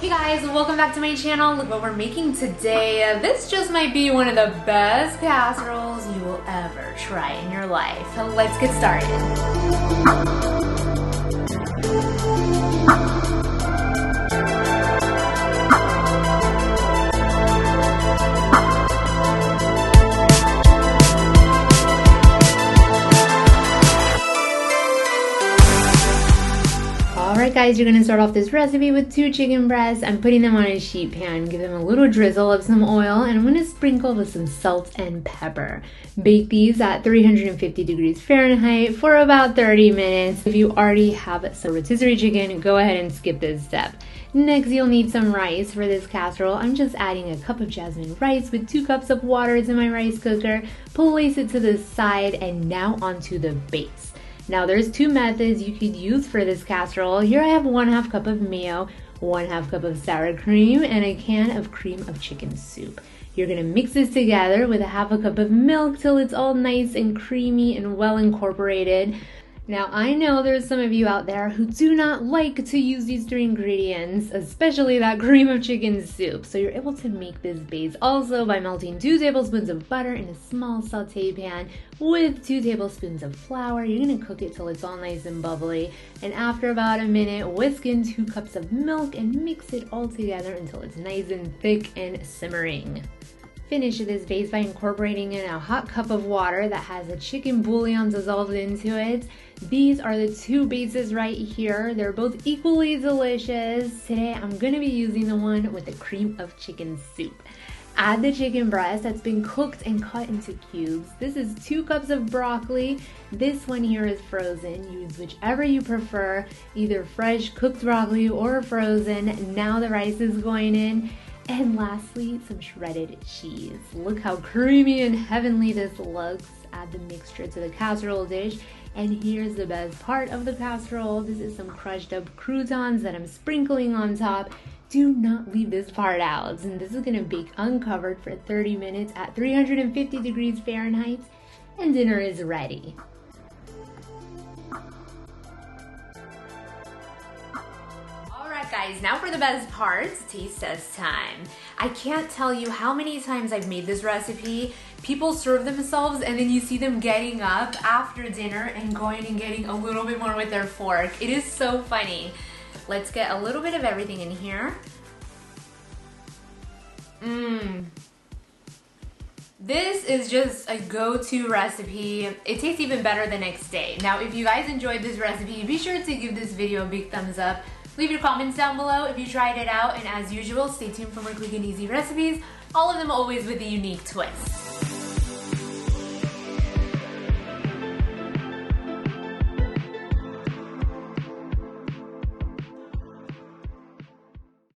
Hey guys, welcome back to my channel. Look what we're making today. This just might be one of the best casseroles you will ever try in your life. So let's get started. Alright guys, you're going to start off this recipe with 2 chicken breasts. I'm putting them on a sheet pan, give them a little drizzle of some oil, and I'm going to sprinkle with some salt and pepper. Bake these at 350 degrees Fahrenheit for about 30 minutes. If you already have some rotisserie chicken, go ahead and skip this step. Next, you'll need some rice for this casserole. I'm just adding a cup of jasmine rice with 2 cups of water to my rice cooker. Place it to the side, and now onto the base. Now there's 2 methods you could use for this casserole. Here I have 1/2 cup of mayo, 1/2 cup of sour cream, and a can of cream of chicken soup. You're gonna mix this together with 1/2 cup of milk till it's all nice and creamy and well incorporated. Now I know there's some of you out there who do not like to use these 3 ingredients, especially that cream of chicken soup. So you're able to make this base also by melting 2 tablespoons of butter in a small saute pan with 2 tablespoons of flour. You're gonna cook it till it's all nice and bubbly. And after about a minute, whisk in 2 cups of milk and mix it all together until it's nice and thick and simmering. Finish this base by incorporating in a hot cup of water that has a chicken bouillon dissolved into it. These are the 2 bases right here. They're both equally delicious. Today I'm going to be using the one with the cream of chicken soup. Add the chicken breast that's been cooked and cut into cubes. This is 2 cups of broccoli. This one here is frozen. Use whichever you prefer, either fresh cooked broccoli or frozen. Now the rice is going in. And lastly, some shredded cheese. Look how creamy and heavenly this looks. Add the mixture to the casserole dish. And here's the best part of the casserole. This is some crushed up croutons that I'm sprinkling on top. Do not leave this part out. And this is gonna bake uncovered for 30 minutes at 350 degrees Fahrenheit. And dinner is ready. Guys, now for the best part, taste test time. I can't tell you how many times I've made this recipe. People serve themselves and then you see them getting up after dinner and going and getting a little bit more with their fork. It is so funny. Let's get a little bit of everything in here. This is just a go-to recipe. It tastes even better the next day. Now, if you guys enjoyed this recipe, be sure to give this video a big thumbs up. Leave your comments down below if you tried it out, and as usual, stay tuned for more quick and easy recipes, all of them always with a unique twist.